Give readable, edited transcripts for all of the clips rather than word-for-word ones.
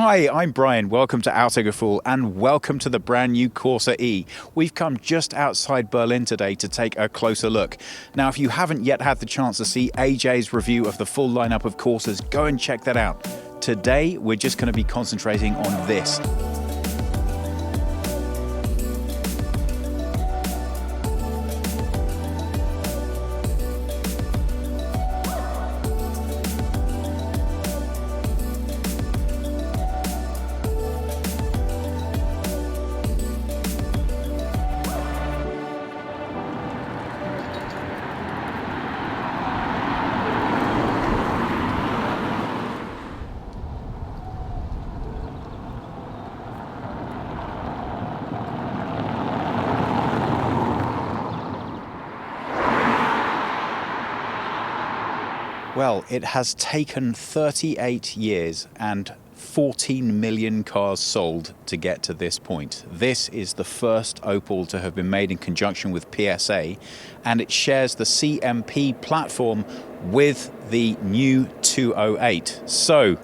Hi, I'm Brian. Welcome to Autogefühl and welcome to the brand new Corsa E. We've come just outside Berlin today to take a closer look. Now, if you haven't yet had the chance to see AJ's review of the full lineup of Corsas, go and check that out. Today, we're just going to be concentrating on this. Well, it has taken 38 years and 14 million cars sold to get to this point. This is the first Opel to have been made in conjunction with PSA, and it shares the CMP platform with the new 208. So,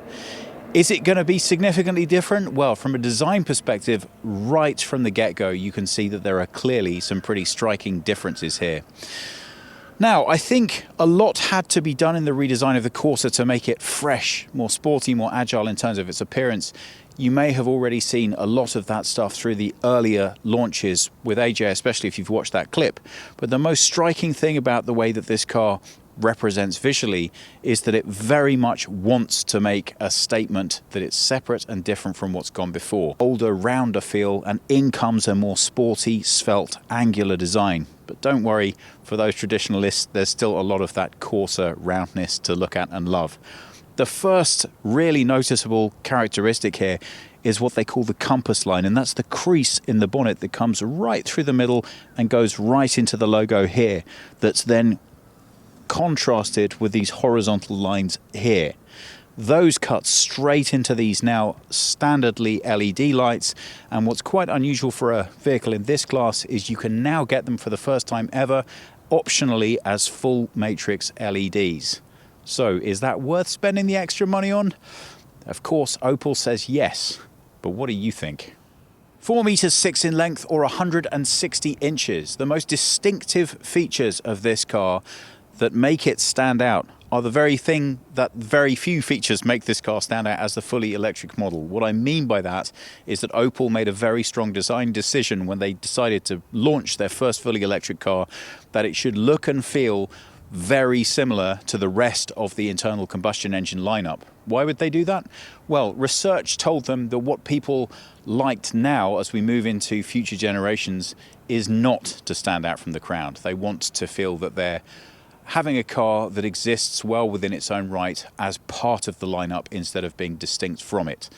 is it going to be significantly different? Well, from a design perspective, right from the get-go, you can see that there are clearly some pretty striking differences here. Now, I think a lot had to be done in the redesign of the Corsa to make it fresh, more sporty, more agile in terms of its appearance. You may have already seen a lot of that stuff through the earlier launches with AJ, especially if you've watched that clip. But the most striking thing about the way that this car represents visually is that it very much wants to make a statement that it's separate and different from what's gone before. Older, rounder feel, and in comes a more sporty, svelte, angular design. But don't worry, for those traditionalists, there's still a lot of that Corsa roundness to look at and love. The first really noticeable characteristic here is what they call the compass line, and that's the crease in the bonnet that comes right through the middle and goes right into the logo here, that's then contrasted with these horizontal lines here. Those cut straight into these now standardly LED lights, and what's quite unusual for a vehicle in this class is you can now get them for the first time ever optionally as full matrix LEDs. So is that worth spending the extra money on? Of course, Opel says yes, but what do you think? 4 meters 6 in length or 160 inches. The most distinctive features of this car that make it stand out are the very thing that very few features make this car stand out as the fully electric model. What I mean by that is that Opel made a very strong design decision when they decided to launch their first fully electric car that it should look and feel very similar to the rest of the internal combustion engine lineup. Why would they do that? Well, research told them that what people liked now as we move into future generations is not to stand out from the crowd. They want to feel that they're having a car that exists well within its own right as part of the lineup instead of being distinct from it.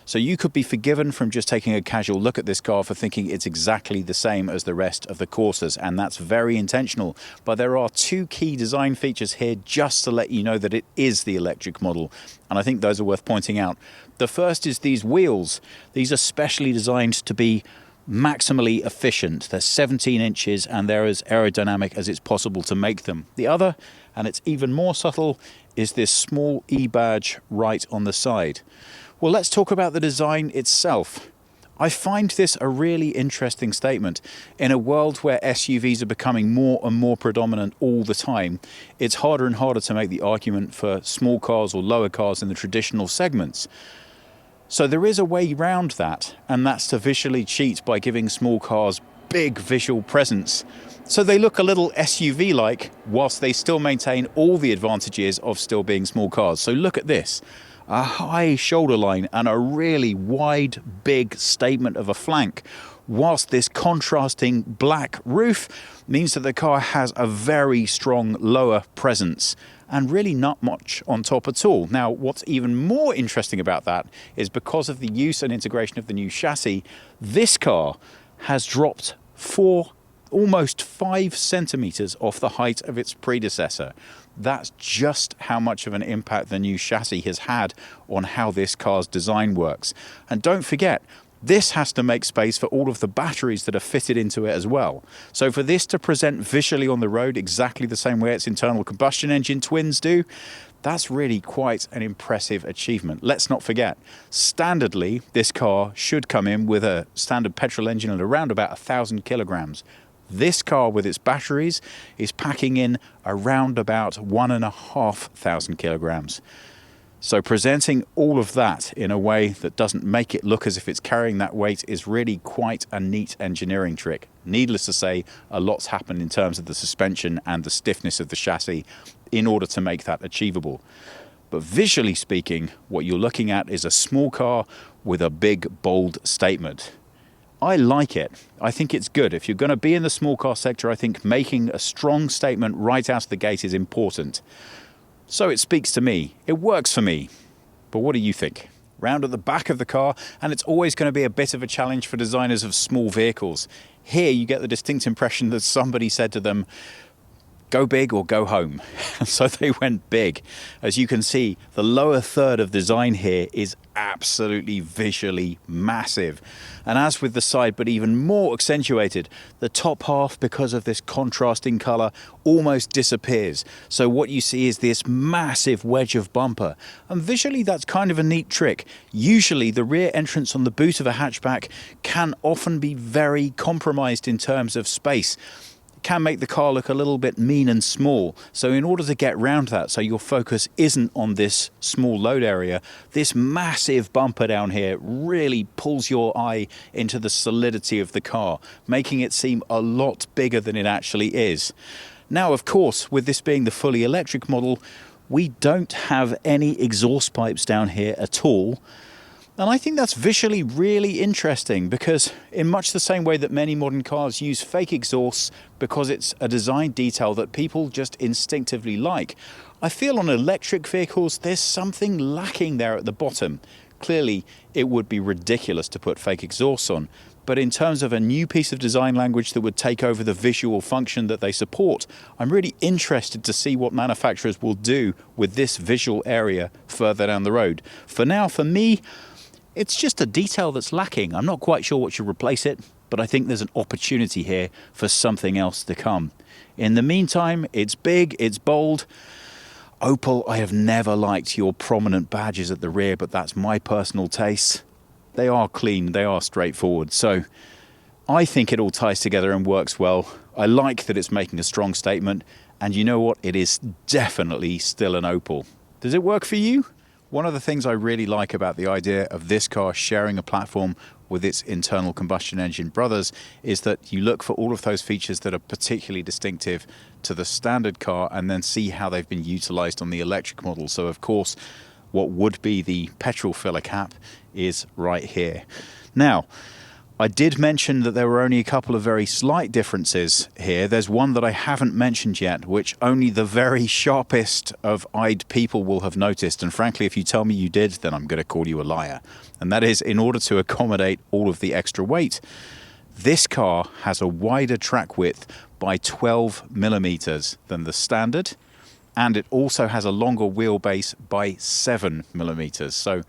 So you could be forgiven from just taking a casual look at this car for thinking it's exactly the same as the rest of the Corsas, and that's very intentional. But there are two key design features here just to let you know that it is the electric model, and I think those are worth pointing out. The first is these wheels. These are specially designed to be maximally efficient. They're 17 inches and they're as aerodynamic as it's possible to make them. The other, and it's even more subtle, is this small E badge right on the side. Well, let's talk about the design itself. I find this a really interesting statement. In a world where SUVs are becoming more and more predominant all the time, it's harder and harder to make the argument for small cars or lower cars in the traditional segments. So there is a way around that, and that's to visually cheat by giving small cars big visual presence. So they look a little SUV-like, whilst they still maintain all the advantages of still being small cars. So look at this. A high shoulder line and a really wide, big statement of a flank, whilst this contrasting black roof means that the car has a very strong lower presence and really not much on top at all. Now, what's even more interesting about that is because of the use and integration of the new chassis, this car has dropped almost 5 centimeters off the height of its predecessor. That's just how much of an impact the new chassis has had on how this car's design works. And don't forget, this has to make space for all of the batteries that are fitted into it as well. So for this to present visually on the road exactly the same way its internal combustion engine twins do, That's really quite an impressive achievement. Let's not forget, standardly, this car should come in with a standard petrol engine at around about 1,000 kilograms. This car with its batteries is packing in around about 1,500 kilograms. So presenting all of that in a way that doesn't make it look as if it's carrying that weight is really quite a neat engineering trick. Needless to say, a lot's happened in terms of the suspension and the stiffness of the chassis in order to make that achievable. But visually speaking, what you're looking at is a small car with a big, bold statement. I like it. I think it's good. If you're going to be in the small car sector, I think making a strong statement right out of the gate is important. So it speaks to me. It works for me. But what do you think? Round at the back of the car, and it's always going to be a bit of a challenge for designers of small vehicles. Here you get the distinct impression that somebody said to them, go big or go home. So they went big. As you can see, the lower third of design here is absolutely visually massive. And as with the side, but even more accentuated, the top half, because of this contrasting colour, almost disappears. So what you see is this massive wedge of bumper. And visually, that's kind of a neat trick. Usually, the rear entrance on the boot of a hatchback can often be very compromised in terms of space. Can make the car look a little bit mean and small. So in order to get round that, so your focus isn't on this small load area, this massive bumper down here really pulls your eye into the solidity of the car, making it seem a lot bigger than it actually is. Now, of course, with this being the fully electric model, we don't have any exhaust pipes down here at all. And I think that's visually really interesting because in much the same way that many modern cars use fake exhausts because it's a design detail that people just instinctively like, I feel on electric vehicles there's something lacking there at the bottom. Clearly, it would be ridiculous to put fake exhausts on, but in terms of a new piece of design language that would take over the visual function that they support, I'm really interested to see what manufacturers will do with this visual area further down the road. For now, for me, it's just a detail that's lacking. I'm not quite sure what should replace it, but I think there's an opportunity here for something else to come. In the meantime, it's big, it's bold. Opel, I have never liked your prominent badges at the rear, but that's my personal taste. They are clean, they are straightforward. So I think it all ties together and works well. I like that it's making a strong statement. And you know what? It is definitely still an Opel. Does it work for you? One of the things I really like about the idea of this car sharing a platform with its internal combustion engine brothers is that you look for all of those features that are particularly distinctive to the standard car and then see how they've been utilized on the electric model. So of course, what would be the petrol filler cap is right here. Now, I did mention that there were only a couple of very slight differences here. There's one that I haven't mentioned yet, which only the very sharpest of eyed people will have noticed. And frankly, if you tell me you did, then I'm going to call you a liar. And that is, in order to accommodate all of the extra weight, this car has a wider track width by 12 millimeters than the standard. And it also has a longer wheelbase by 7 millimeters. So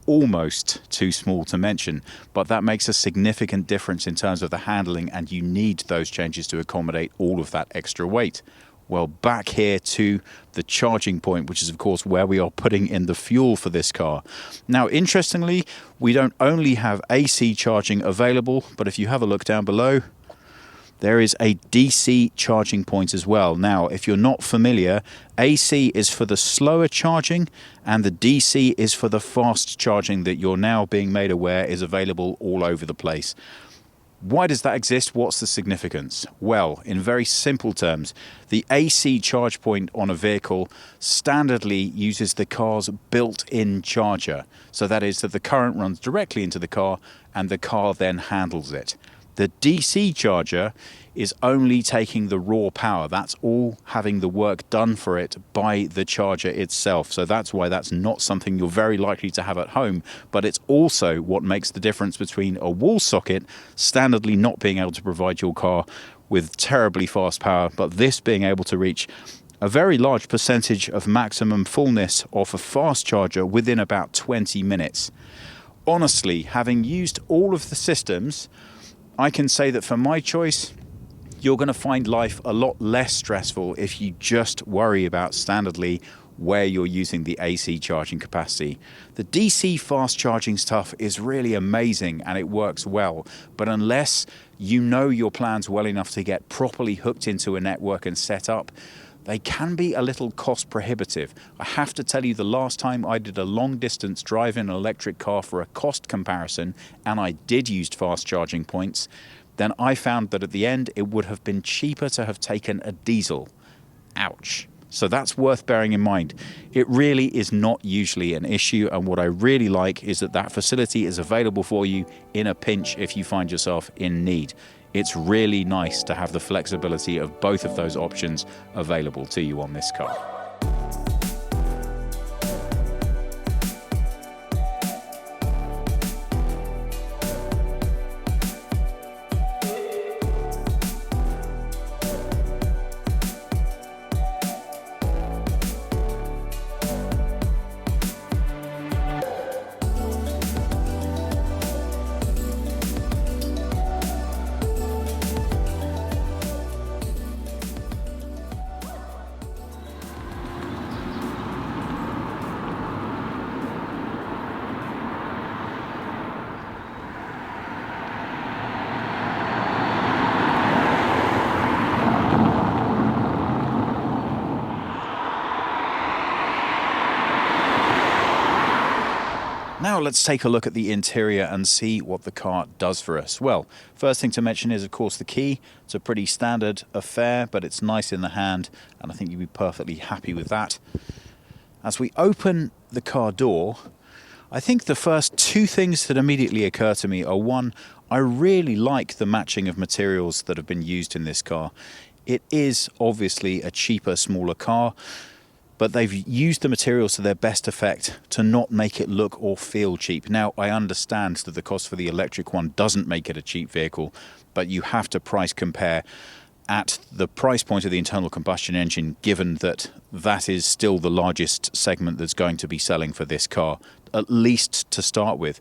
almost too small to mention, but that makes a significant difference in terms of the handling, and you need those changes to accommodate all of that extra weight. Well, back here to the charging point, which is of course where we are putting in the fuel for this car. Now, interestingly, we don't only have AC charging available, but if you have a look down below, there is a DC charging point as well. Now, if you're not familiar, AC is for the slower charging and the DC is for the fast charging that you're now being made aware is available all over the place. Why does that exist? What's the significance? Well, in very simple terms, the AC charge point on a vehicle standardly uses the car's built-in charger. So that is that the current runs directly into the car and the car then handles it. The DC charger is only taking the raw power. That's all having the work done for it by the charger itself. So that's why that's not something you're very likely to have at home. But it's also what makes the difference between a wall socket standardly not being able to provide your car with terribly fast power, but this being able to reach a very large percentage of maximum fullness off a fast charger within about 20 minutes. Honestly, having used all of the systems, I can say that for my choice, you're going to find life a lot less stressful if you just worry about standardly where you're using the AC charging capacity. The DC fast charging stuff is really amazing and it works well, but unless you know your plans well enough to get properly hooked into a network and set up, they can be a little cost prohibitive. I have to tell you, the last time I did a long distance drive in an electric car for a cost comparison, and I did use fast charging points, then I found that at the end it would have been cheaper to have taken a diesel. Ouch. So that's worth bearing in mind. It really is not usually an issue, and what I really like is that that facility is available for you in a pinch if you find yourself in need. It's really nice to have the flexibility of both of those options available to you on this car. Now let's take a look at the interior and see what the car does for us. Well, first thing to mention is, of course, the key. It's a pretty standard affair, but it's nice in the hand, and I think you'll be perfectly happy with that. As we open the car door, I think the first two things that immediately occur to me are, one, I really like the matching of materials that have been used in this car. It is obviously a cheaper, smaller car, but they've used the materials to their best effect to not make it look or feel cheap. Now, I understand that the cost for the electric one doesn't make it a cheap vehicle, but you have to price compare at the price point of the internal combustion engine, given that that is still the largest segment that's going to be selling for this car, at least to start with.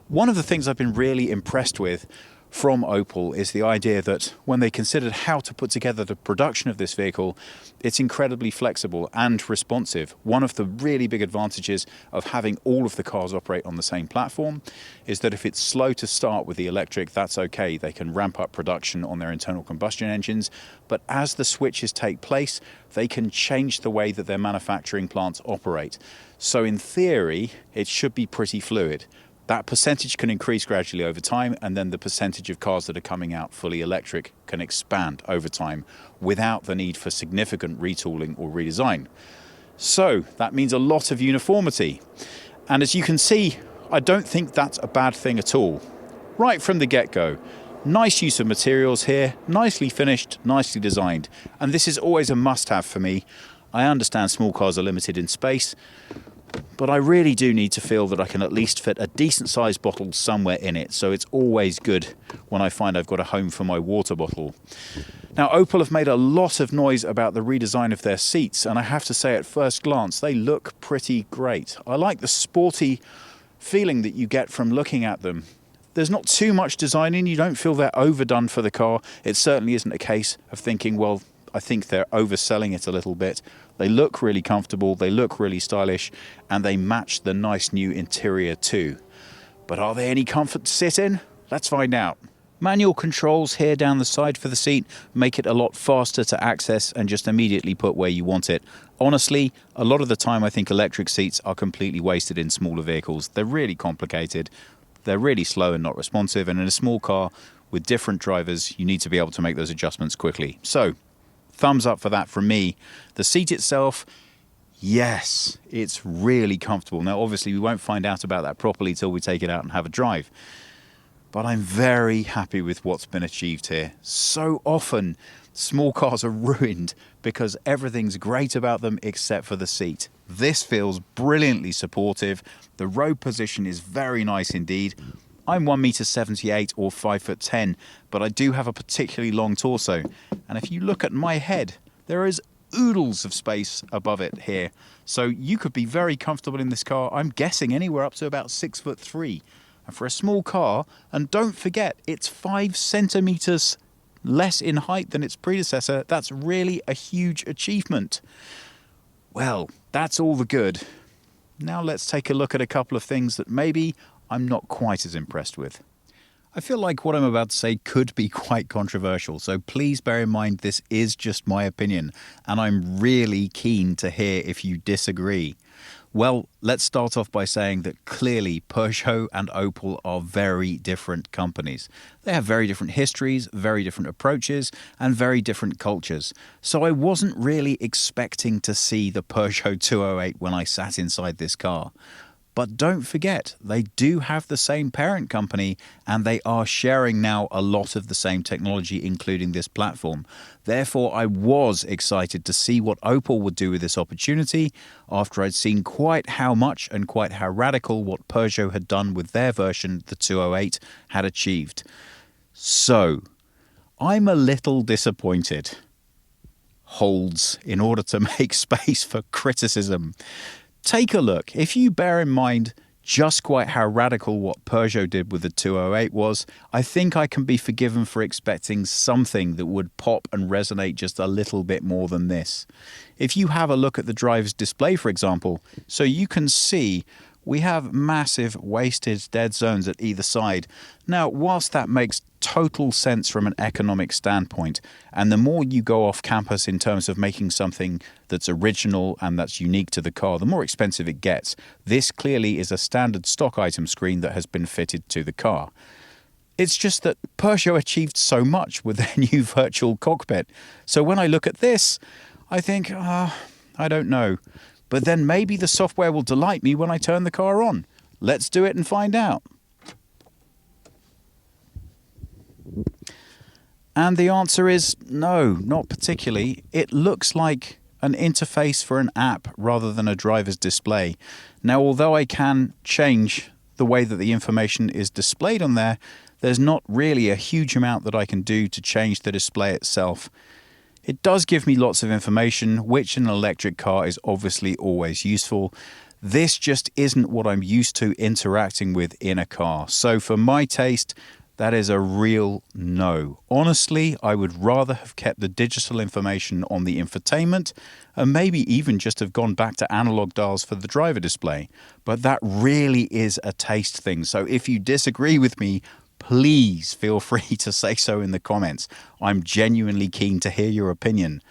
One of the things I've been really impressed with from Opel is the idea that when they considered how to put together the production of this vehicle, it's incredibly flexible and responsive. One of the really big advantages of having all of the cars operate on the same platform is that if it's slow to start with the electric, that's okay. They can ramp up production on their internal combustion engines, but as the switches take place, they can change the way that their manufacturing plants operate. So in theory, it should be pretty fluid. That percentage can increase gradually over time, and then the percentage of cars that are coming out fully electric can expand over time without the need for significant retooling or redesign. So that means a lot of uniformity. And as you can see, I don't think that's a bad thing at all. Right from the get-go, nice use of materials here, nicely finished, nicely designed. And this is always a must-have for me. I understand small cars are limited in space, but I really do need to feel that I can at least fit a decent sized bottle somewhere in it, so it's always good when I find I've got a home for my water bottle. Now, Opel have made a lot of noise about the redesign of their seats, and I have to say at first glance they look pretty great. I like the sporty feeling that you get from looking at them. There's not too much design in, you don't feel they're overdone for the car. It certainly isn't a case of thinking, well, I think they're overselling it a little bit. They look really comfortable, they look really stylish, and they match the nice new interior too. But are they any comfort to sit in? Let's find out. Manual controls here down the side for the seat make it a lot faster to access and just immediately put where you want it. Honestly, a lot of the time I think electric seats are completely wasted in smaller vehicles. They're really complicated, they're really slow and not responsive, and in a small car with different drivers, you need to be able to make those adjustments quickly. So, thumbs up for that from me. The seat itself, yes, it's really comfortable. Now, obviously, we won't find out about that properly till we take it out and have a drive. But I'm very happy with what's been achieved here. So often, small cars are ruined because everything's great about them except for the seat. This feels brilliantly supportive. The road position is very nice indeed. I'm 1.78 m or 5'10", but I do have a particularly long torso. And if you look at my head, there is oodles of space above it here. So you could be very comfortable in this car. I'm guessing anywhere up to about 6'3". And for a small car, and don't forget, it's 5 centimeters less in height than its predecessor. That's really a huge achievement. Well, that's all the good. Now let's take a look at a couple of things that maybe I'm not quite as impressed with. I feel like what I'm about to say could be quite controversial, so please bear in mind this is just my opinion, and I'm really keen to hear if you disagree. Well, let's start off by saying that clearly Peugeot and Opel are very different companies. They have very different histories, very different approaches, and very different cultures. So I wasn't really expecting to see the Peugeot 208 when I sat inside this car. But don't forget, they do have the same parent company and they are sharing now a lot of the same technology, including this platform. Therefore, I was excited to see what Opel would do with this opportunity after I'd seen quite how much and quite how radical what Peugeot had done with their version, the 208, had achieved. So, I'm a little disappointed. Holds in order to make space for criticism. Take a look. If you bear in mind just quite how radical what Peugeot did with the 208 was, I think I can be forgiven for expecting something that would pop and resonate just a little bit more than this. If you have a look at the driver's display, for example, so you can see we have massive wasted dead zones at either side. Now, whilst that makes total sense from an economic standpoint, and the more you go off campus in terms of making something that's original and that's unique to the car, the more expensive it gets. This clearly is a standard stock item screen that has been fitted to the car. It's just that Peugeot achieved so much with their new virtual cockpit. So when I look at this, I think, I don't know. But then maybe the software will delight me when I turn the car on. Let's do it and find out. And the answer is no, not particularly. It looks like an interface for an app rather than a driver's display. Now, although I can change the way that the information is displayed on there, there's not really a huge amount that I can do to change the display itself. It does give me lots of information, which in an electric car is obviously always useful. This just isn't what I'm used to interacting with in a car. So for my taste, that is a real no. Honestly, I would rather have kept the digital information on the infotainment and maybe even just have gone back to analog dials for the driver display. But that really is a taste thing. So if you disagree with me, please feel free to say so in the comments. I'm genuinely keen to hear your opinion.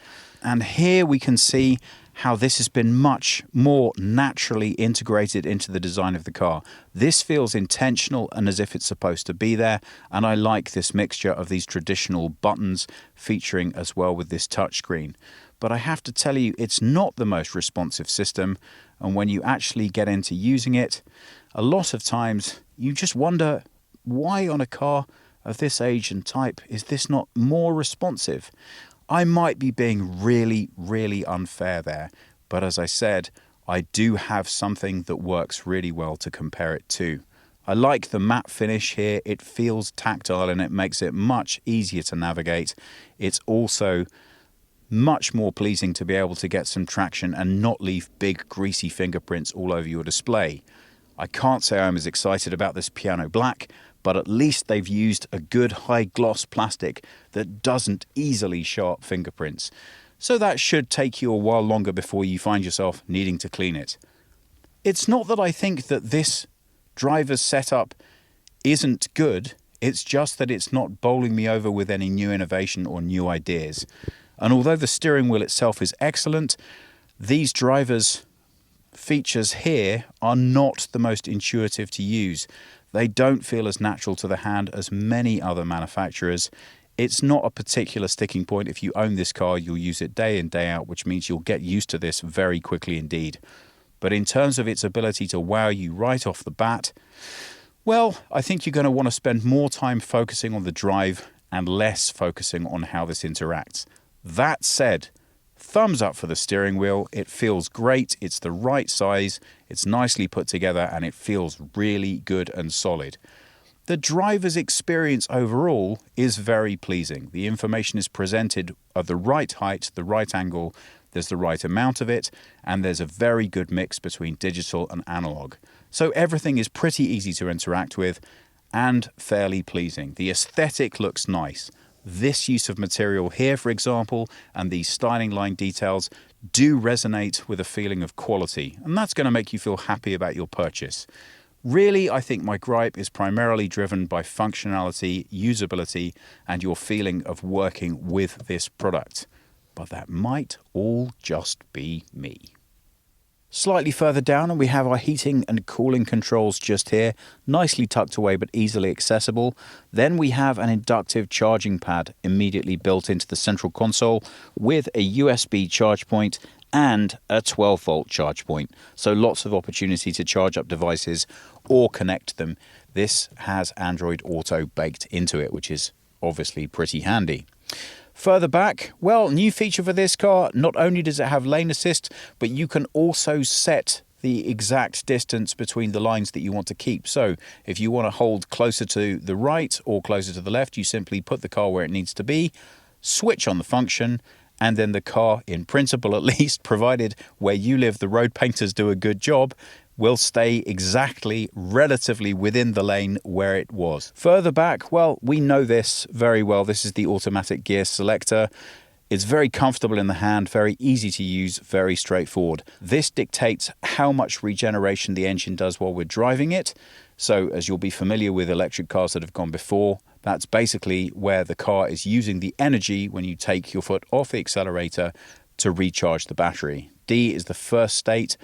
And here we can see how this has been much more naturally integrated into the design of the car. This feels intentional and as if it's supposed to be there, and I like this mixture of these traditional buttons featuring as well with this touchscreen. But I have to tell you, it's not the most responsive system, and when you actually get into using it, a lot of times you just wonder, why on a car of this age and type is this not more responsive? I might be being really, really unfair there, but as I said, I do have something that works really well to compare it to. I like the matte finish here. It feels tactile and it makes it much easier to navigate. It's also much more pleasing to be able to get some traction and not leave big greasy fingerprints all over your display. I can't say I'm as excited about this piano black, but at least they've used a good high gloss plastic that doesn't easily show up fingerprints. So that should take you a while longer before you find yourself needing to clean it. It's not that I think that this driver's setup isn't good, it's just that it's not bowling me over with any new innovation or new ideas. And although the steering wheel itself is excellent, these drivers' features here are not the most intuitive to use. They don't feel as natural to the hand as many other manufacturers. It's not a particular sticking point. If you own this car, you'll use it day in, day out, which means you'll get used to this very quickly indeed. But in terms of its ability to wow you right off the bat, well, I think you're going to want to spend more time focusing on the drive and less focusing on how this interacts. That said, thumbs up for the steering wheel. It feels great. It's the right size. It's nicely put together and it feels really good and solid. The driver's experience overall is very pleasing. The information is presented at the right height, the right angle, there's the right amount of it, and there's a very good mix between digital and analog. So everything is pretty easy to interact with and fairly pleasing. The aesthetic looks nice. This use of material here, for example, and these styling line details do resonate with a feeling of quality, and that's going to make you feel happy about your purchase. Really, I think my gripe is primarily driven by functionality, usability, and your feeling of working with this product. But that might all just be me. Slightly further down, and we have our heating and cooling controls just here, nicely tucked away but easily accessible. Then we have an inductive charging pad immediately built into the central console with a USB charge point and a 12-volt charge point. So lots of opportunity to charge up devices or connect them. This has Android Auto baked into it, which is obviously pretty handy. Further back, well, new feature for this car, not only does it have lane assist, but you can also set the exact distance between the lines that you want to keep. So if you want to hold closer to the right or closer to the left, you simply put the car where it needs to be, switch on the function, and then the car, in principle at least, provided where you live the road painters do a good job, will stay exactly relatively within the lane where it was. Further back, well, we know this very well. This is the automatic gear selector. It's very comfortable in the hand, very easy to use, very straightforward. This dictates how much regeneration the engine does while we're driving it. So as you'll be familiar with electric cars that have gone before, that's basically where the car is using the energy when you take your foot off the accelerator to recharge the battery. D is the first state.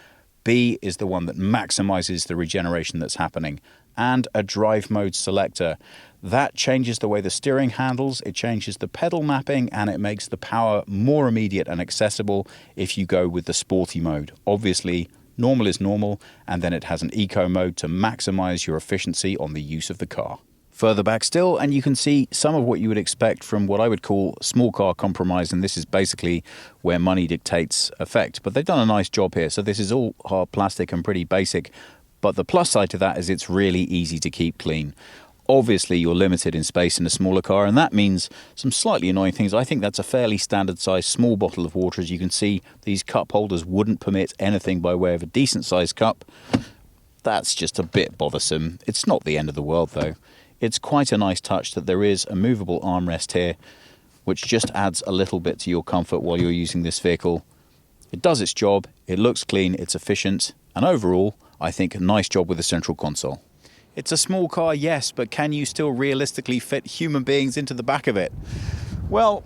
B is the one that maximizes the regeneration that's happening. And a drive mode selector. That changes the way the steering handles, it changes the pedal mapping, and it makes the power more immediate and accessible if you go with the sporty mode. Obviously, normal is normal, and then it has an eco mode to maximize your efficiency on the use of the car. Further back still, and you can see some of what you would expect from what I would call small car compromise, and this is basically where money dictates effect. But they've done a nice job here, so this is all hard plastic and pretty basic. But the plus side to that is it's really easy to keep clean. Obviously, you're limited in space in a smaller car, and that means some slightly annoying things. I think that's a fairly standard size small bottle of water. As you can see, these cup holders wouldn't permit anything by way of a decent sized cup. That's just a bit bothersome. It's not the end of the world, though. It's quite a nice touch that there is a movable armrest here, which just adds a little bit to your comfort while you're using this vehicle. It does its job, it looks clean, it's efficient, and overall, I think a nice job with the central console. It's a small car, yes, but can you still realistically fit human beings into the back of it? Well,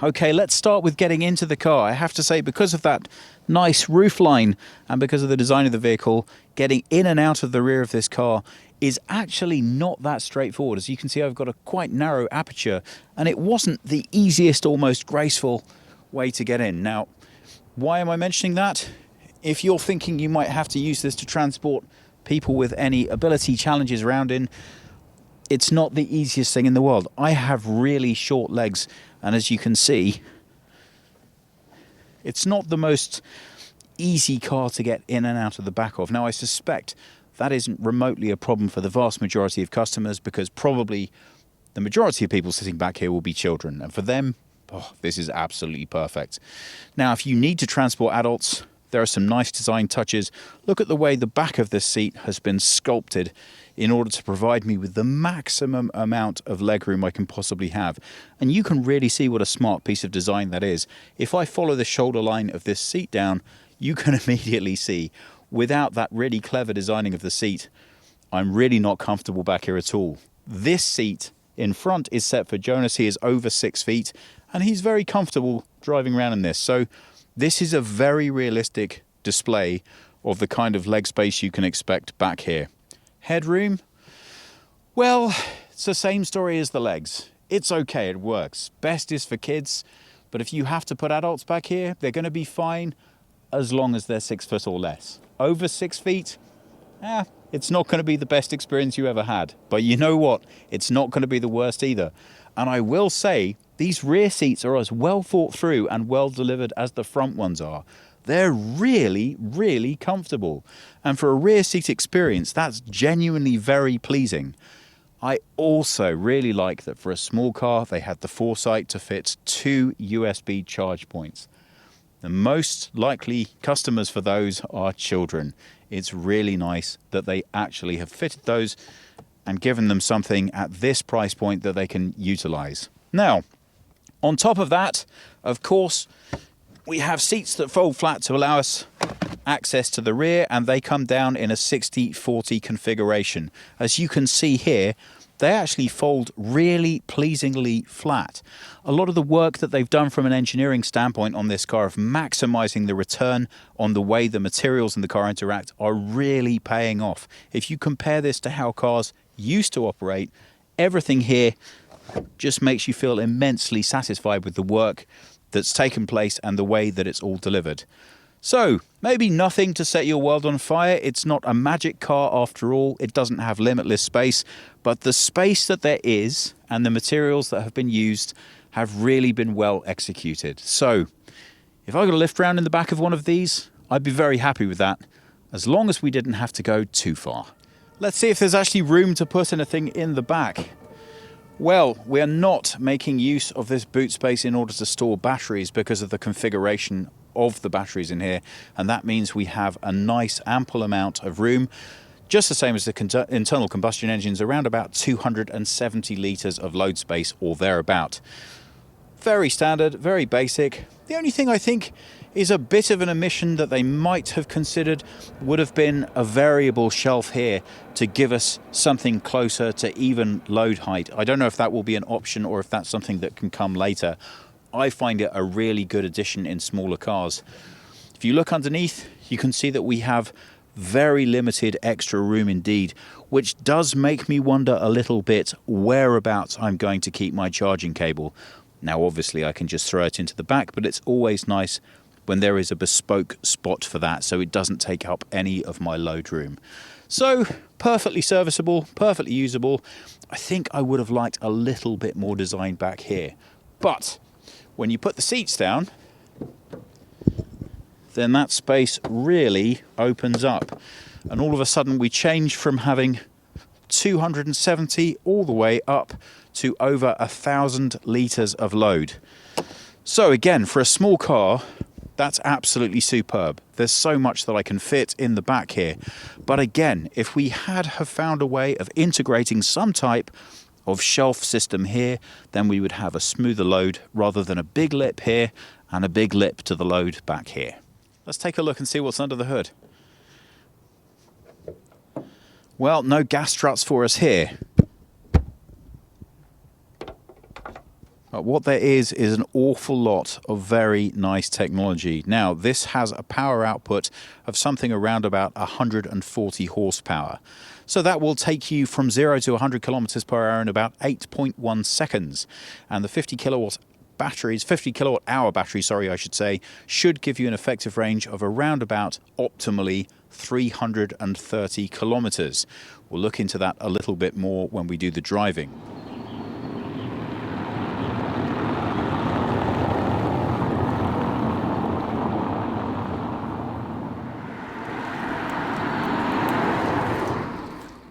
okay, let's start with getting into the car. I have to say, because of that nice roofline and because of the design of the vehicle, getting in and out of the rear of this car is actually not that straightforward. As you can see, I've got a quite narrow aperture, and it wasn't the easiest, almost graceful way to get in. Now, why am I mentioning that? If you're thinking you might have to use this to transport people with any ability challenges around in, it's not the easiest thing in the world. I have really short legs, and as you can see, it's not the most easy car to get in and out of the back of. Now, I suspect that isn't remotely a problem for the vast majority of customers, because probably the majority of people sitting back here will be children, and for them, this is absolutely perfect. Now, if you need to transport adults, there are some nice design touches. Look at the way the back of this seat has been sculpted in order to provide me with the maximum amount of legroom I can possibly have. And you can really see what a smart piece of design that is. If I follow the shoulder line of this seat down, you can immediately see, without that really clever designing of the seat, I'm really not comfortable back here at all. This seat in front is set for Jonas. He is over 6 feet, and he's very comfortable driving around in this. So this is a very realistic display of the kind of leg space you can expect back here. Headroom, well, it's the same story as the legs. It's okay, it works. Best is for kids, but if you have to put adults back here, they're going to be fine as long as they're 6 foot or less. Over 6 feet, it's not going to be the best experience you ever had. But you know what? It's not going to be the worst either. And I will say, these rear seats are as well thought through and well delivered as the front ones are. They're really, really comfortable. And for a rear seat experience, that's genuinely very pleasing. I also really like that for a small car, they had the foresight to fit 2 USB charge points. The most likely customers for those are children. It's really nice that they actually have fitted those and given them something at this price point that they can utilize. Now, on top of that, of course, We have seats that fold flat to allow us access to the rear, and they come down in a 60-40 configuration. As you can see here, they actually fold really pleasingly flat. A lot of the work that they've done from an engineering standpoint on this car of maximizing the return on the way the materials in the car interact are really paying off. If you compare this to how cars used to operate, everything here just makes you feel immensely satisfied with the work that's taken place and the way that it's all delivered. So, maybe nothing to set your world on fire. It's not a magic car after all. It doesn't have limitless space, but the space that there is and the materials that have been used have really been well executed. So, if I got a lift round in the back of one of these, I'd be very happy with that, as long as we didn't have to go too far. Let's see if there's actually room to put anything in the back. Well, we are not making use of this boot space in order to store batteries because of the configuration of the batteries in here, and that means we have a nice ample amount of room, just the same as the internal combustion engines, around about 270 litres of load space or thereabout. Very standard, very basic. The only thing I think is a bit of an omission that they might have considered would have been a variable shelf here to give us something closer to even load height. I don't know if that will be an option or if that's something that can come later. I find it a really good addition in smaller cars. If you look underneath, you can see that we have very limited extra room indeed, which does make me wonder a little bit whereabouts I'm going to keep my charging cable. Now, obviously, I can just throw it into the back, but it's always nice when there is a bespoke spot for that, so it doesn't take up any of my load room. So, perfectly serviceable, perfectly usable. I think I would have liked a little bit more design back here. But when you put the seats down, then that space really opens up. And all of a sudden we change from having 270 all the way up to over 1,000 litres of load. So again, for a small car, that's absolutely superb. There's so much that I can fit in the back here. But again, if we have found a way of integrating some type of shelf system here, then we would have a smoother load rather than a big lip here and a big lip to the load back here. Let's take a look and see what's under the hood. Well, no gas struts for us here. But what there is an awful lot of very nice technology. Now, this has a power output of something around about 140 horsepower. So that will take you from 0 to 100 kilometers per hour in about 8.1 seconds. And the 50 kilowatt hour batteries, I should say, should give you an effective range of around about optimally 330 kilometers. We'll look into that a little bit more when we do the driving.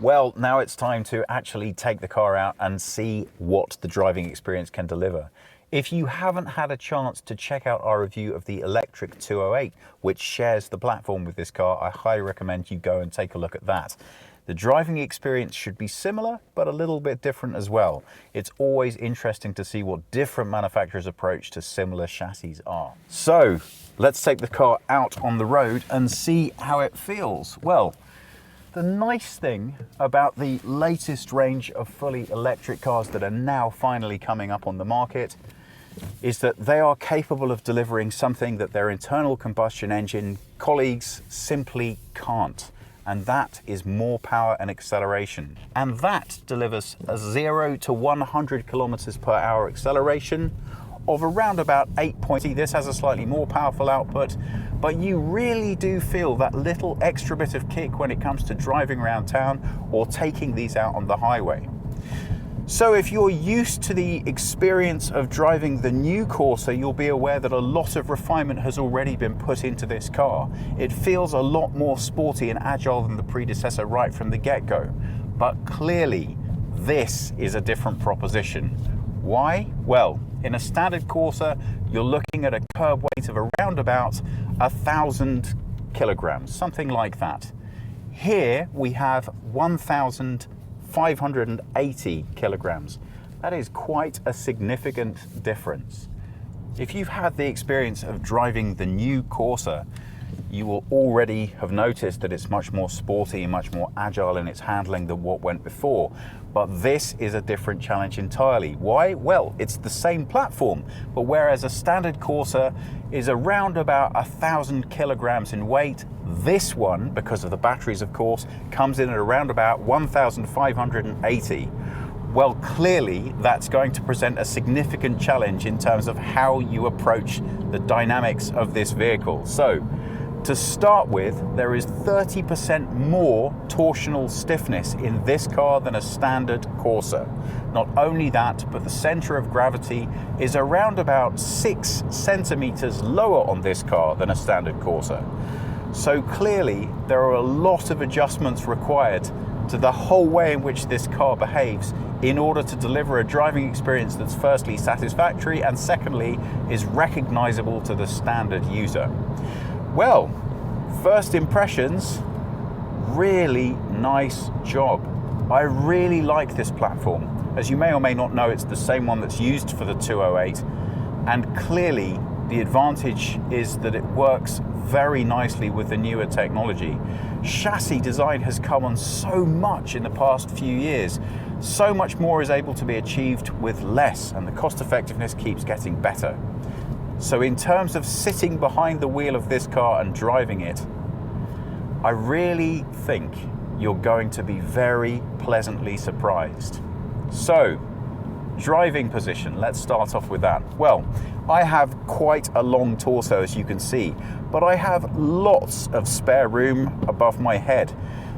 Well, now it's time to actually take the car out and see what the driving experience can deliver. If you haven't had a chance to check out our review of the Electric 208, which shares the platform with this car, I highly recommend you go and take a look at that. The driving experience should be similar, but a little bit different as well. It's always interesting to see what different manufacturers' approach to similar chassis are. So, let's take the car out on the road and see how it feels. Well, the nice thing about the latest range of fully electric cars that are now finally coming up on the market is that they are capable of delivering something that their internal combustion engine colleagues simply can't. And that is more power and acceleration. And that delivers a 0 to 100 kilometers per hour acceleration of around about 8.0. This has a slightly more powerful output, but you really do feel that little extra bit of kick when it comes to driving around town or taking these out on the highway. So if you're used to the experience of driving the new Corsa, you'll be aware that a lot of refinement has already been put into this car. It feels a lot more sporty and agile than the predecessor right from the get-go. But clearly, this is a different proposition. Why? Well, in a standard Corsa, you're looking at a curb weight of around about 1,000 kilograms, something like that. Here we have 1,580 kilograms. That is quite a significant difference. If you've had the experience of driving the new Corsa, you will already have noticed that it's much more sporty and much more agile in its handling than what went before. But this is a different challenge entirely. Why? Well, it's the same platform, but whereas a standard Corsa is around about 1,000 kilograms in weight, this one, because of the batteries of course, comes in at around about 1,580. Well, clearly that's going to present a significant challenge in terms of how you approach the dynamics of this vehicle. So, to start with, there is 30% more torsional stiffness in this car than a standard Corsa. Not only that, but the center of gravity is around about 6 centimeters lower on this car than a standard Corsa. So clearly, there are a lot of adjustments required to the whole way in which this car behaves in order to deliver a driving experience that's firstly satisfactory and secondly is recognizable to the standard user. Well, first impressions, really nice job. I really like this platform. As you may or may not know, it's the same one that's used for the 208, and clearly the advantage is that it works very nicely with the newer technology. Chassis design has come on so much in the past few years. So much more is able to be achieved with less, and the cost effectiveness keeps getting better. So in terms of sitting behind the wheel of this car and driving it, I really think you're going to be very pleasantly surprised. So, driving position, let's start off with that. Well, I have quite a long torso, as you can see, but I have lots of spare room above my head.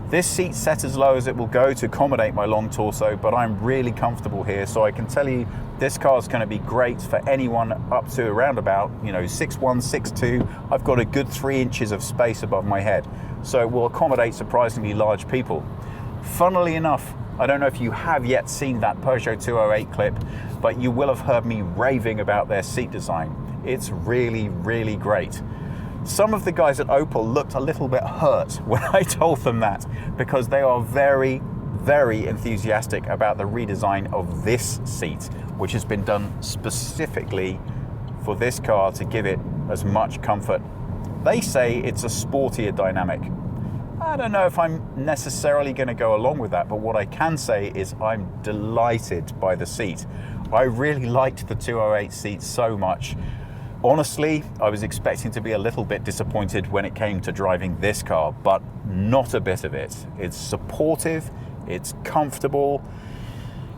This seat's set as low as it will go to accommodate my long torso, but I'm really comfortable here, so I can tell you this car is going to be great for anyone up to around about, 6'1", 6'2". I've got a good 3 inches of space above my head, so it will accommodate surprisingly large people. Funnily enough, I don't know if you have yet seen that Peugeot 208 clip, but you will have heard me raving about their seat design. It's really, really great. Some of the guys at Opel looked a little bit hurt when I told them that, because they are very, very enthusiastic about the redesign of this seat, which has been done specifically for this car to give it as much comfort. They say it's a sportier dynamic. I don't know if I'm necessarily going to go along with that, but what I can say is I'm delighted by the seat. I really liked the 208 seat so much. Honestly, I was expecting to be a little bit disappointed when it came to driving this car, but not a bit of it. It's supportive, it's comfortable.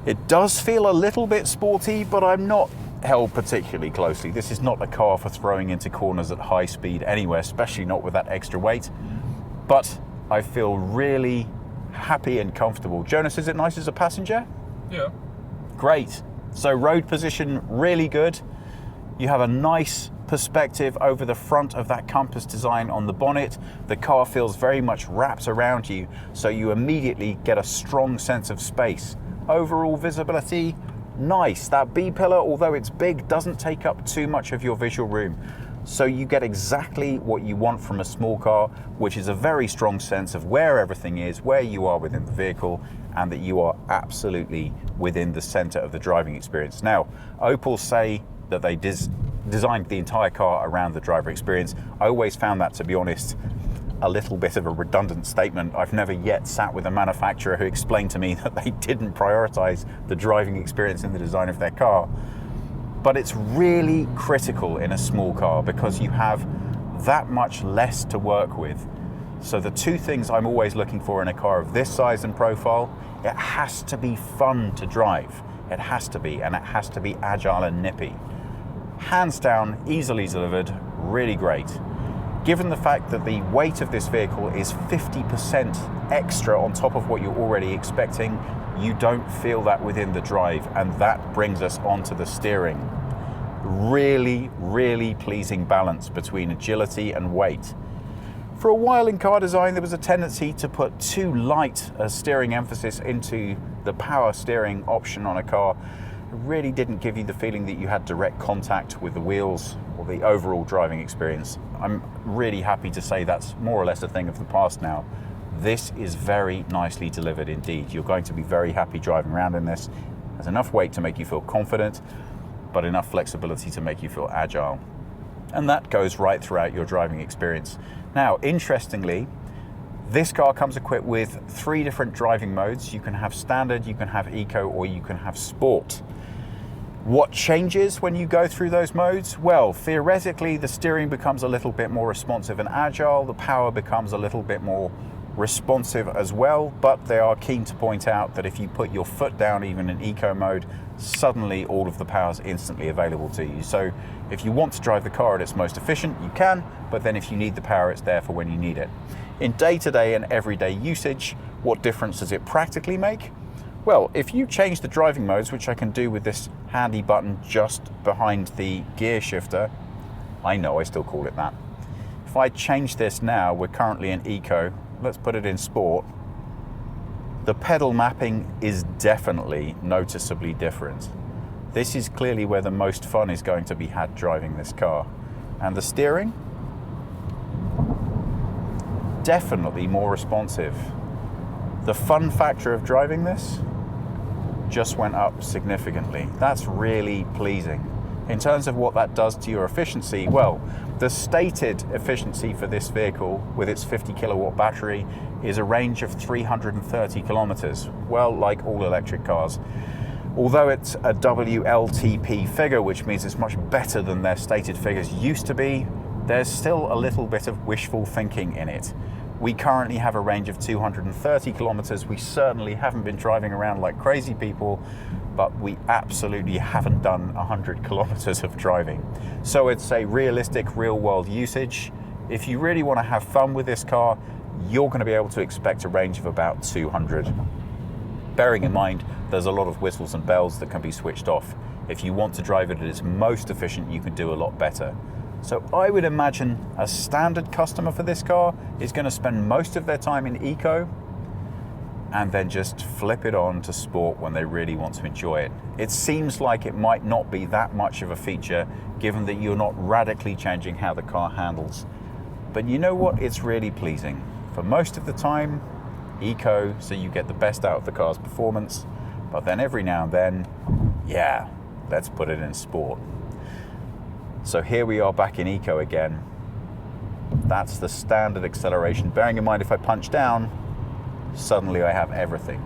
It does feel a little bit sporty, but I'm not held particularly closely. This is not a car for throwing into corners at high speed anywhere, especially not with that extra weight. But I feel really happy and comfortable. Jonas, is it nice as a passenger? Yeah. Great. So road position, really good. You have a nice perspective over the front of that compass design on the bonnet. The car feels very much wrapped around you, so you immediately get a strong sense of space. Overall visibility, nice. That B-pillar, although it's big, doesn't take up too much of your visual room. So you get exactly what you want from a small car, which is a very strong sense of where everything is, where you are within the vehicle, and that you are absolutely within the center of the driving experience. Now, Opel say that they designed the entire car around the driver experience. I always found that, to be honest, a little bit of a redundant statement. I've never yet sat with a manufacturer who explained to me that they didn't prioritize the driving experience in the design of their car. But it's really critical in a small car because you have that much less to work with. So the two things I'm always looking for in a car of this size and profile, it has to be fun to drive. It has to be, and it has to be agile and nippy. Hands down, easily delivered, really great. Given the fact that the weight of this vehicle is 50% extra on top of what you're already expecting, you don't feel that within the drive, and that brings us onto the steering. Really, really pleasing balance between agility and weight. For a while in car design, there was a tendency to put too light a steering emphasis into the power steering option on a car. It really didn't give you the feeling that you had direct contact with the wheels or the overall driving experience. I'm really happy to say that's more or less a thing of the past now. This is very nicely delivered indeed. You're going to be very happy driving around in this. There's enough weight to make you feel confident. but enough flexibility to make you feel agile. And that goes right throughout your driving experience. Now, interestingly, this car comes equipped with 3 different driving modes. You can have standard, you can have eco, or you can have sport. What changes when you go through those modes? Well, theoretically, the steering becomes a little bit more responsive and agile. The power becomes a little bit more responsive as well, but they are keen to point out that if you put your foot down, even in eco mode, suddenly all of the power is instantly available to you. So if you want to drive the car at its most efficient, you can, but then if you need the power, it's there for when you need it. In day-to-day and everyday usage, what difference does it practically make? Well, if you change the driving modes, which I can do with this handy button just behind the gear shifter, I know I still call it that. If I change this now, we're currently in eco, let's put it in sport, the pedal mapping is definitely noticeably different. This is clearly where the most fun is going to be had driving this car. And the steering, definitely more responsive. The fun factor of driving this just went up significantly. That's really pleasing. In terms of what that does to your efficiency, well, the stated efficiency for this vehicle with its 50 kilowatt battery is a range of 330 kilometers. Well, like all electric cars. Although it's a WLTP figure, which means it's much better than their stated figures used to be, there's still a little bit of wishful thinking in it. We currently have a range of 230 kilometers. We certainly haven't been driving around like crazy people, but we absolutely haven't done 100 kilometers of driving. So it's a realistic real world usage. If you really want to have fun with this car, you're going to be able to expect a range of about 200. Bearing in mind, there's a lot of whistles and bells that can be switched off. If you want to drive it at its most efficient, you can do a lot better. So I would imagine a standard customer for this car is going to spend most of their time in eco and then just flip it on to sport when they really want to enjoy it. It seems like it might not be that much of a feature given that you're not radically changing how the car handles. But you know what? It's really pleasing. For most of the time, eco, so you get the best out of the car's performance, but then every now and then, yeah, let's put it in sport. So here we are back in eco again. That's the standard acceleration. Bearing in mind, if I punch down, suddenly I have everything.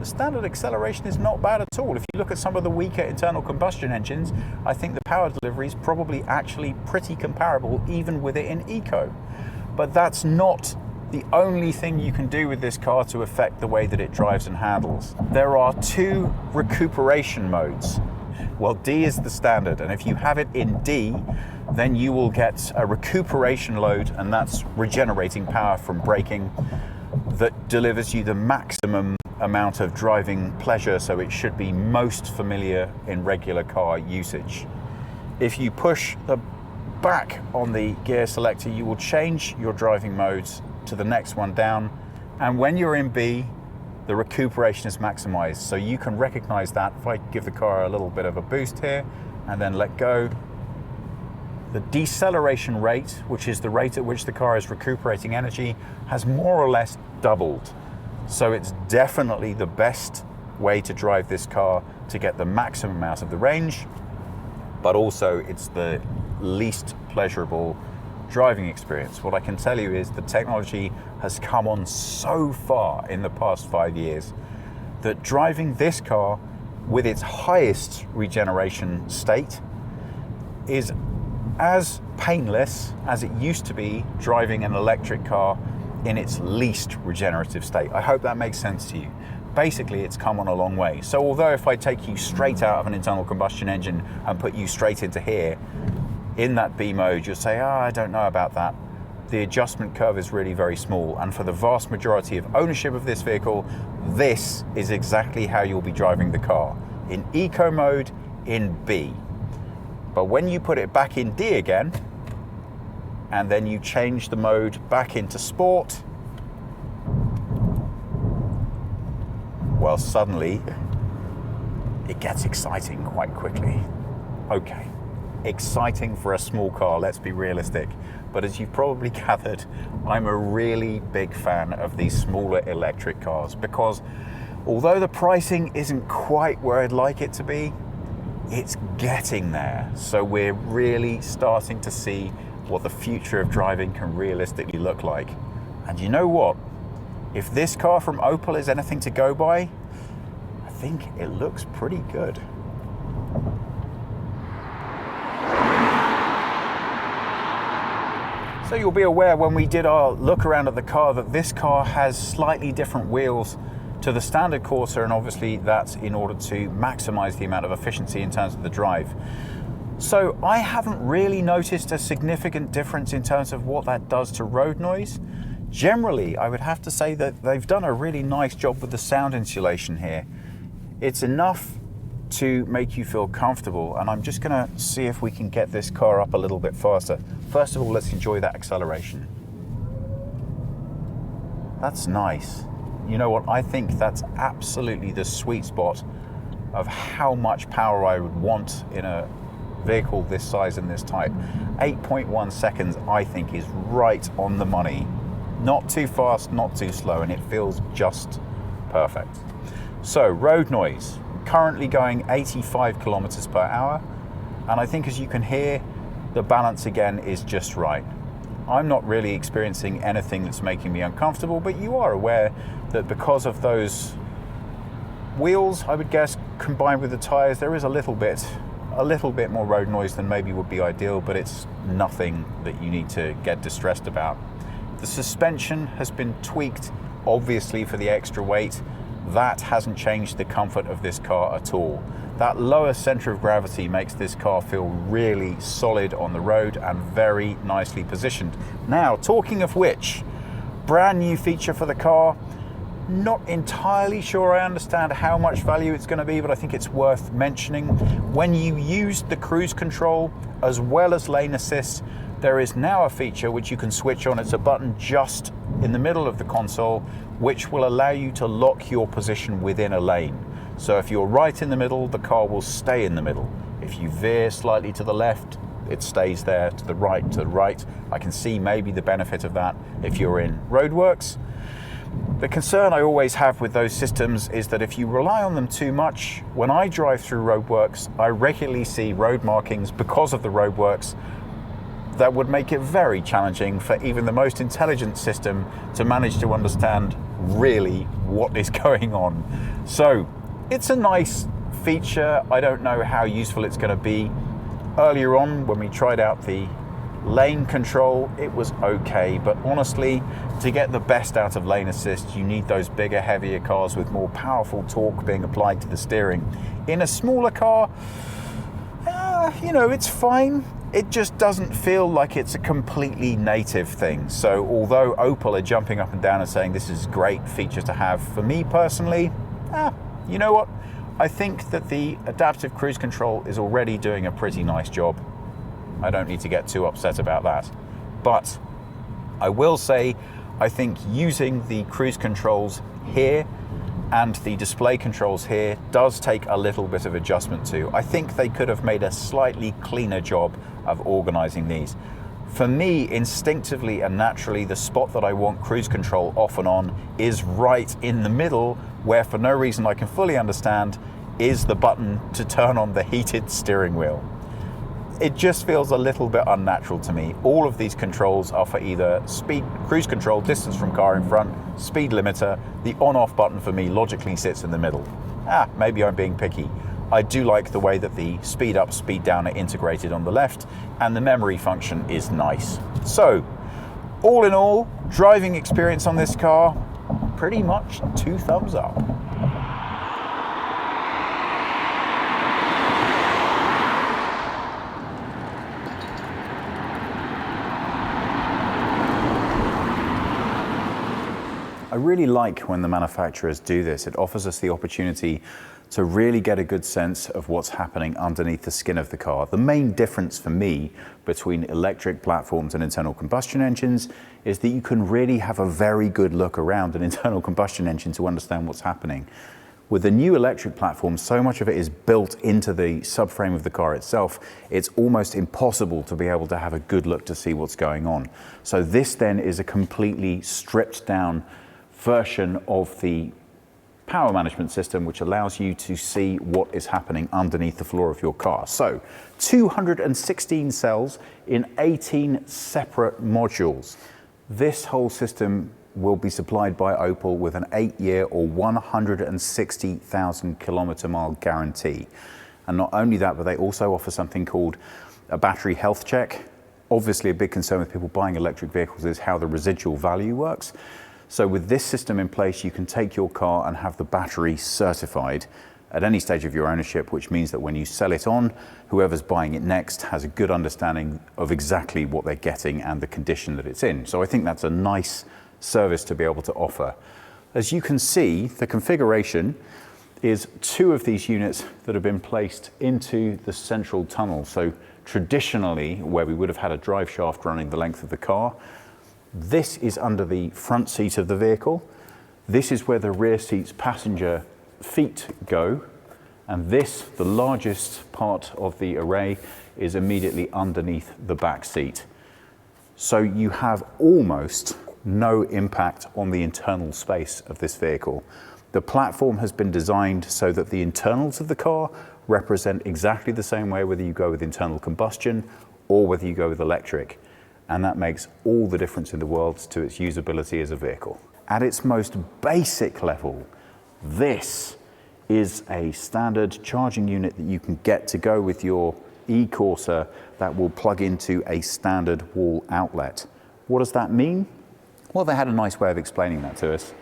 The standard acceleration is not bad at all. If you look at some of the weaker internal combustion engines, I think the power delivery is probably actually pretty comparable even with it in eco. But that's not the only thing you can do with this car to affect the way that it drives and handles. There are 2 recuperation modes. Well, D is the standard, and if you have it in D, then you will get a recuperation load, and that's regenerating power from braking that delivers you the maximum amount of driving pleasure, so it should be most familiar in regular car usage. If you push the back on the gear selector, you will change your driving modes to the next one down, and when you're in B, the recuperation is maximized. So you can recognize that. If I give the car a little bit of a boost here and then let go, the deceleration rate, which is the rate at which the car is recuperating energy, has more or less doubled. So it's definitely the best way to drive this car to get the maximum out of the range, but also it's the least pleasurable driving experience. What I can tell you is the technology has come on so far in the past 5 years that driving this car with its highest regeneration state is as painless as it used to be driving an electric car in its least regenerative state. I hope that makes sense to you. Basically, it's come on a long way. So although if I take you straight out of an internal combustion engine and put you straight into here, in that B mode, you'll say, I don't know about that. The adjustment curve is really very small, and for the vast majority of ownership of this vehicle, this is exactly how you'll be driving the car. In eco mode, in B. But when you put it back in D again, and then you change the mode back into sport, well, suddenly it gets exciting quite quickly. Okay. Exciting for a small car, let's be realistic. But as you've probably gathered, I'm a really big fan of these smaller electric cars because although the pricing isn't quite where I'd like it to be, it's getting there. So we're really starting to see what the future of driving can realistically look like. And you know what? If this car from Opel is anything to go by, I think it looks pretty good. So you'll be aware when we did our look around at the car that this car has slightly different wheels to the standard Corsa, and obviously that's in order to maximize the amount of efficiency in terms of the drive. So I haven't really noticed a significant difference in terms of what that does to road noise. Generally, I would have to say that they've done a really nice job with the sound insulation here. It's enough to make you feel comfortable, and I'm just gonna see if we can get this car up a little bit faster. First of all, let's enjoy that acceleration. That's nice. You know what, I think that's absolutely the sweet spot of how much power I would want in a vehicle this size and this type. 8.1 seconds, I think, is right on the money. Not too fast, not too slow, and it feels just perfect. So, road noise. Currently going 85 kilometers per hour, and I think, as you can hear, the balance again is just right. I'm not really experiencing anything that's making me uncomfortable, but you are aware that because of those wheels, I would guess, combined with the tires, there is a little bit more road noise than maybe would be ideal, but it's nothing that you need to get distressed about. The suspension has been tweaked, obviously, for the extra weight. That hasn't changed the comfort of this car at all. That lower center of gravity makes this car feel really solid on the road and very nicely positioned. Now, talking of which, brand new feature for the car. Not entirely sure I understand how much value it's going to be, but I think it's worth mentioning. When you use the cruise control as well as lane assist, there is now a feature which you can switch on. It's a button just in the middle of the console, which will allow you to lock your position within a lane. So if you're right in the middle, the car will stay in the middle. If you veer slightly to the left, it stays there. To the right. I can see maybe the benefit of that if you're in roadworks. The concern I always have with those systems is that if you rely on them too much, when I drive through roadworks, I regularly see road markings because of the roadworks that would make it very challenging for even the most intelligent system to manage to understand really what is going on. So it's a nice feature. I don't know how useful it's going to be. Earlier on, when we tried out the lane control, it was okay, but honestly, to get the best out of lane assist, you need those bigger, heavier cars with more powerful torque being applied to the steering. In a smaller car, it's fine. It just doesn't feel like it's a completely native thing. So although Opel are jumping up and down and saying this is a great feature to have, for me personally, you know what? I think that the adaptive cruise control is already doing a pretty nice job. I don't need to get too upset about that. But I will say, I think using the cruise controls here and the display controls here does take a little bit of adjustment to. I think they could have made a slightly cleaner job of organizing these. For me, instinctively and naturally, the spot that I want cruise control off and on is right in the middle, where for no reason I can fully understand is the button to turn on the heated steering wheel. It just feels a little bit unnatural to me. All of these controls are for either speed, cruise control, distance from car in front, speed limiter. The on-off button for me logically sits in the middle. Maybe I'm being picky. I do like the way that the speed up, speed down are integrated on the left, and the memory function is nice. So, all in all, driving experience on this car, pretty much 2 thumbs up. I really like when the manufacturers do this. It offers us the opportunity to really get a good sense of what's happening underneath the skin of the car. The main difference for me between electric platforms and internal combustion engines is that you can really have a very good look around an internal combustion engine to understand what's happening. With the new electric platform, so much of it is built into the subframe of the car itself, it's almost impossible to be able to have a good look to see what's going on. So this then is a completely stripped down version of the power management system, which allows you to see what is happening underneath the floor of your car. So 216 cells in 18 separate modules. This whole system will be supplied by Opel with an 8-year or 160,000 kilometer mile guarantee. And not only that, but they also offer something called a battery health check. Obviously, a big concern with people buying electric vehicles is how the residual value works. So with this system in place, you can take your car and have the battery certified at any stage of your ownership, which means that when you sell it on, whoever's buying it next has a good understanding of exactly what they're getting and the condition that it's in. So I think that's a nice service to be able to offer. As you can see, the configuration is 2 of these units that have been placed into the central tunnel. So traditionally, where we would have had a drive shaft running the length of the car, this is under the front seat of the vehicle. This is where the rear seat's passenger feet go. And this, the largest part of the array, is immediately underneath the back seat. So you have almost no impact on the internal space of this vehicle. The platform has been designed so that the internals of the car represent exactly the same way whether you go with internal combustion or whether you go with electric. And that makes all the difference in the world to its usability as a vehicle. At its most basic level, this is a standard charging unit that you can get to go with your e-Corsa that will plug into a standard wall outlet. What does that mean? Well, they had a nice way of explaining that to us.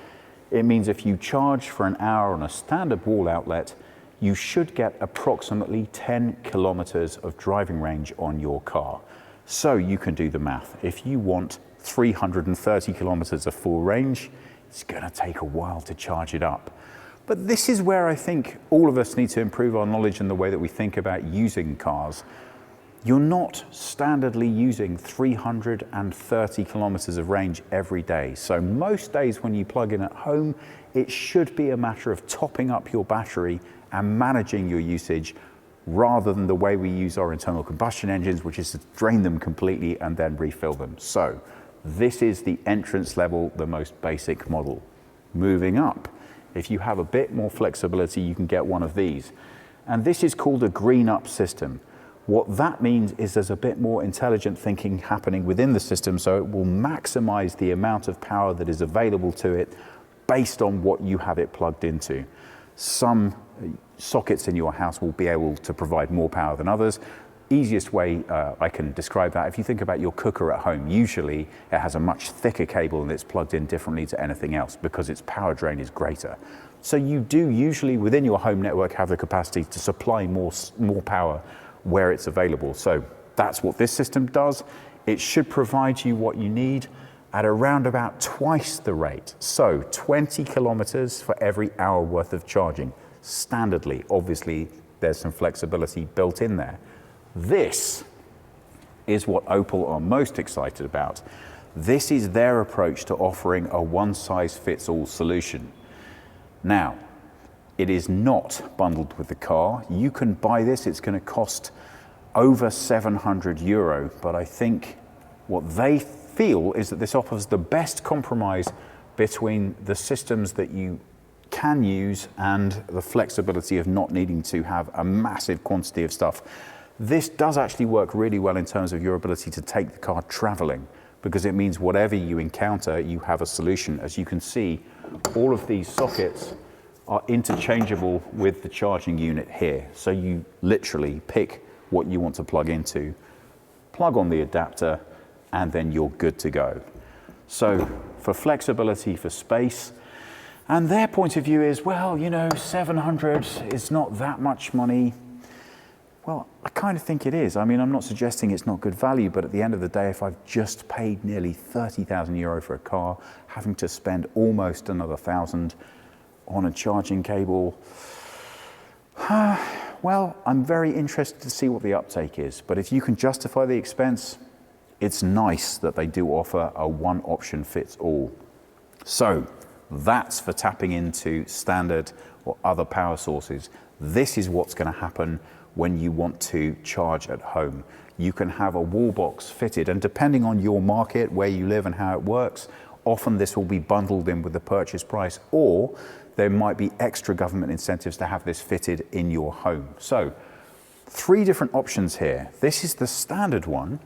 It means if you charge for an hour on a standard wall outlet, you should get approximately 10 kilometers of driving range on your car. So you can do the math. If you want 330 kilometers of full range, it's going to take a while to charge it up. But this is where I think all of us need to improve our knowledge in the way that we think about using cars. You're not standardly using 330 kilometers of range every day. So most days when you plug in at home, it should be a matter of topping up your battery and managing your usage rather than the way we use our internal combustion engines, which is to drain them completely and then refill them. So this is the entrance level, the most basic model. Moving up, if you have a bit more flexibility, you can get one of these. And this is called a green up system. What that means is there's a bit more intelligent thinking happening within the system, so it will maximize the amount of power that is available to it based on what you have it plugged into. Some sockets in your house will be able to provide more power than others. Easiest way I can describe that, if you think about your cooker at home, usually it has a much thicker cable and it's plugged in differently to anything else because its power drain is greater. So you do usually within your home network have the capacity to supply more power where it's available. So that's what this system does. It should provide you what you need at around about twice the rate. So 20 kilometers for every hour worth of charging, standardly. Obviously, there's some flexibility built in there. This is what Opel are most excited about. This is their approach to offering a one-size-fits-all solution. Now, it is not bundled with the car. You can buy this, it's going to cost over €700, but I think what they feel is that this offers the best compromise between the systems that you can use and the flexibility of not needing to have a massive quantity of stuff. This does actually work really well in terms of your ability to take the car traveling, because it means whatever you encounter, you have a solution. As you can see, all of these sockets are interchangeable with the charging unit here. So you literally pick what you want to plug into, plug on the adapter, and then you're good to go. So for flexibility, for space, and their point of view is, well, you know, 700 is not that much money. Well, I kind of think it is. I mean, I'm not suggesting it's not good value, but at the end of the day, if I've just paid nearly €30,000 for a car, having to spend almost another 1,000 on a charging cable, well, I'm very interested to see what the uptake is. But if you can justify the expense, it's nice that they do offer a one option fits all. So that's for tapping into standard or other power sources. This is what's going to happen when you want to charge at home. You can have a wall box fitted, and depending on your market, where you live and how it works, Often this will be bundled in with the purchase price, or there might be extra government incentives to have this fitted in your home. So 3 different options here. This is the standard one,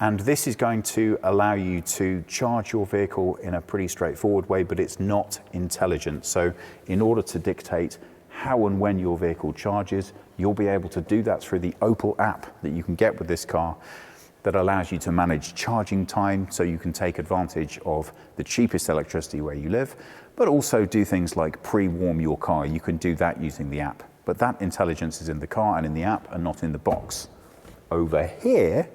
and this is going to allow you to charge your vehicle in a pretty straightforward way, but it's not intelligent. So in order to dictate how and when your vehicle charges, you'll be able to do that through the Opel app that you can get with this car that allows you to manage charging time, so you can take advantage of the cheapest electricity where you live, but also do things like pre-warm your car. You can do that using the app. But that intelligence is in the car and in the app and not in the box. Over here,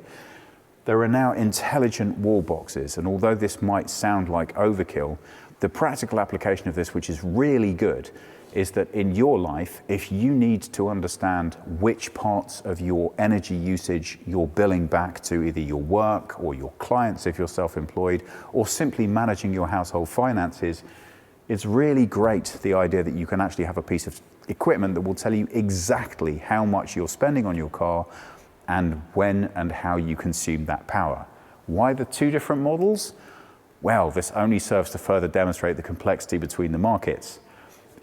there are now intelligent wall boxes. And although this might sound like overkill, the practical application of this, which is really good, is that in your life, if you need to understand which parts of your energy usage you're billing back to either your work or your clients if you're self-employed, or simply managing your household finances, it's really great, the idea that you can actually have a piece of equipment that will tell you exactly how much you're spending on your car and when and how you consume that power. Why the 2 different models? Well, this only serves to further demonstrate the complexity between the markets.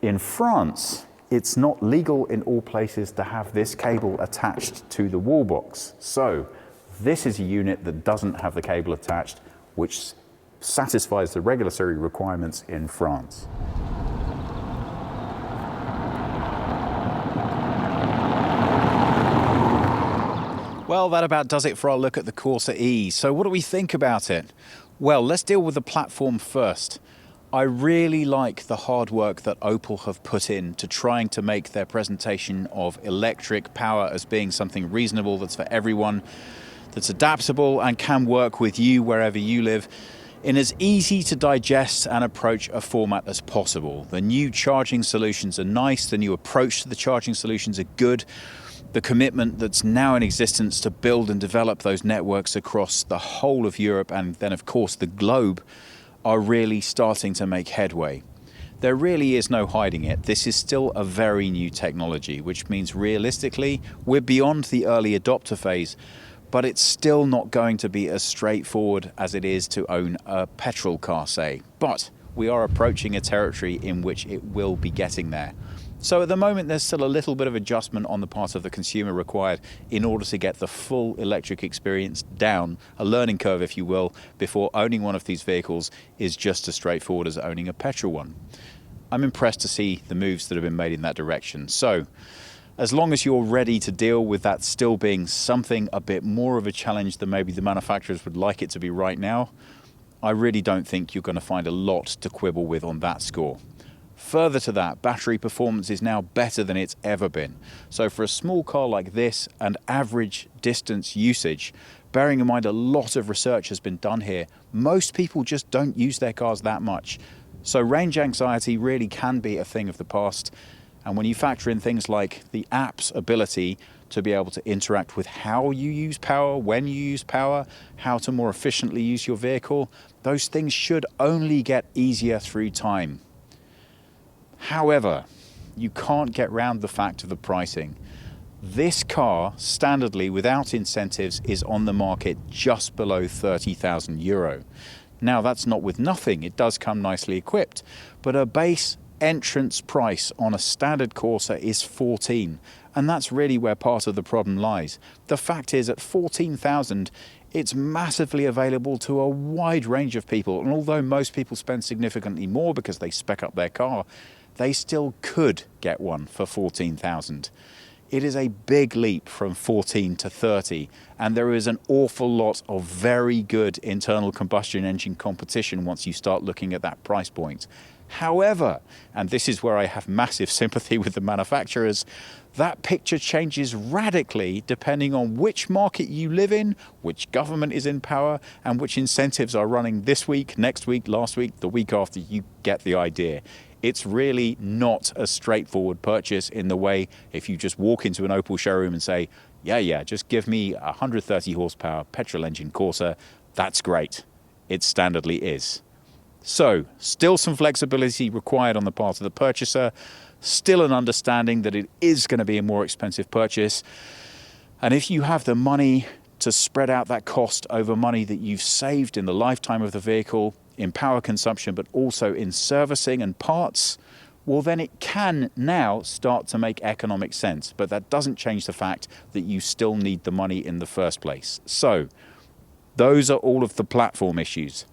In France, it's not legal in all places to have this cable attached to the wall box. So this is a unit that doesn't have the cable attached, which satisfies the regulatory requirements in France. Well, that about does it for our look at the Corsa E. So what do we think about it? Well, let's deal with the platform first. I really like the hard work that Opel have put in to trying to make their presentation of electric power as being something reasonable, that's for everyone, that's adaptable and can work with you wherever you live, in as easy to digest and approach a format as possible. The new charging solutions are nice, the new approach to the charging solutions are good. The commitment that's now in existence to build and develop those networks across the whole of Europe and then of course the globe are really starting to make headway. There really is no hiding it. This is still a very new technology, which means realistically we're beyond the early adopter phase, but it's still not going to be as straightforward as it is to own a petrol car, say. But we are approaching a territory in which it will be getting there. So at the moment, there's still a little bit of adjustment on the part of the consumer required in order to get the full electric experience down, a learning curve, if you will, before owning one of these vehicles is just as straightforward as owning a petrol one. I'm impressed to see the moves that have been made in that direction. So as long as you're ready to deal with that still being something a bit more of a challenge than maybe the manufacturers would like it to be right now, I really don't think you're going to find a lot to quibble with on that score. Further to that, battery performance is now better than it's ever been. So for a small car like this and average distance usage, bearing in mind a lot of research has been done here, most people just don't use their cars that much. So range anxiety really can be a thing of the past. And when you factor in things like the app's ability to be able to interact with how you use power, when you use power, how to more efficiently use your vehicle, those things should only get easier through time. However, you can't get round the fact of the pricing. This car, standardly without incentives, is on the market just below 30,000 euro. Now that's not with nothing, it does come nicely equipped, but a base entrance price on a standard Corsa is 14, and that's really where part of the problem lies. The fact is, at 14,000, it's massively available to a wide range of people, and although most people spend significantly more because they spec up their car, they still could get one for 14,000. It is a big leap from 14 to 30, and there is an awful lot of very good internal combustion engine competition once you start looking at that price point. However, and this is where I have massive sympathy with the manufacturers, that picture changes radically depending on which market you live in, which government is in power, and which incentives are running this week, next week, last week, the week after. You get the idea. It's really not a straightforward purchase in the way if you just walk into an Opel showroom and say, yeah, just give me a 130 horsepower petrol engine Corsa, that's great. It standardly is. So, still some flexibility required on the part of the purchaser, still an understanding that it is going to be a more expensive purchase. And if you have the money to spread out that cost over money that you've saved in the lifetime of the vehicle, in power consumption, but also in servicing and parts, well, then it can now start to make economic sense. But that doesn't change the fact that you still need the money in the first place. So those are all of the platform issues.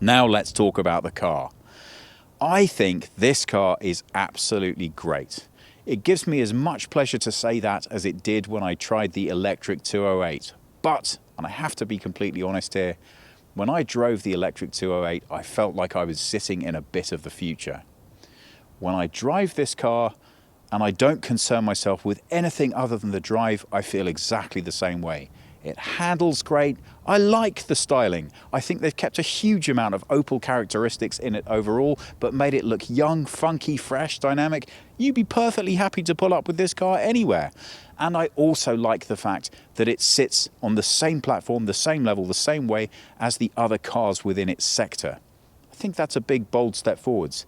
Now let's talk about the car. I think this car is absolutely great. It gives me as much pleasure to say that as it did when I tried the electric 208. But, and I have to be completely honest here, when I drove the electric 208, I felt like I was sitting in a bit of the future. When I drive this car and I don't concern myself with anything other than the drive, I feel exactly the same way. It handles great. I like the styling. I think they've kept a huge amount of Opel characteristics in it overall, but made it look young, funky, fresh, dynamic. You'd be perfectly happy to pull up with this car anywhere. And I also like the fact that it sits on the same platform, the same level, the same way as the other cars within its sector. I think that's a big, bold step forwards.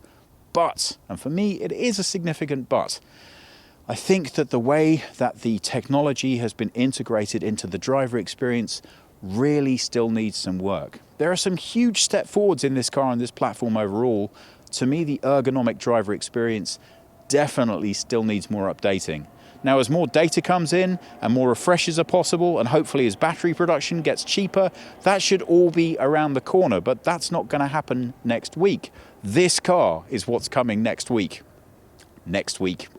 But, and for me, it is a significant but, I think that the way that the technology has been integrated into the driver experience really still needs some work. There are some huge step forwards in this car and this platform overall. To me, the ergonomic driver experience definitely still needs more updating. Now, as more data comes in and more refreshes are possible, and hopefully as battery production gets cheaper, that should all be around the corner, but that's not going to happen next week. This car is what's coming next week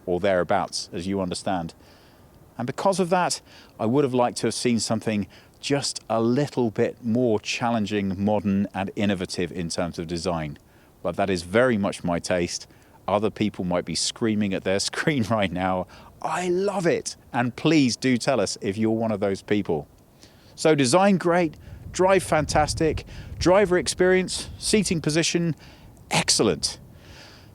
or thereabouts, as you understand. And because of that, I would have liked to have seen something just a little bit more challenging, modern and innovative in terms of design. But that is very much my taste. Other people might be screaming at their screen right now, I love it! And please do tell us if you're one of those people. So design great, drive fantastic, driver experience, seating position, excellent.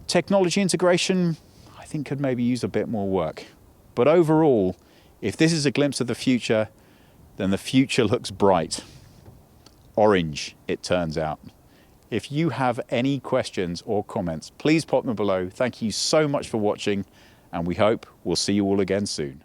Technology integration, I think could maybe use a bit more work. But overall, if this is a glimpse of the future, then the future looks bright. Orange, it turns out. If you have any questions or comments, please pop them below. Thank you so much for watching, and we hope we'll see you all again soon.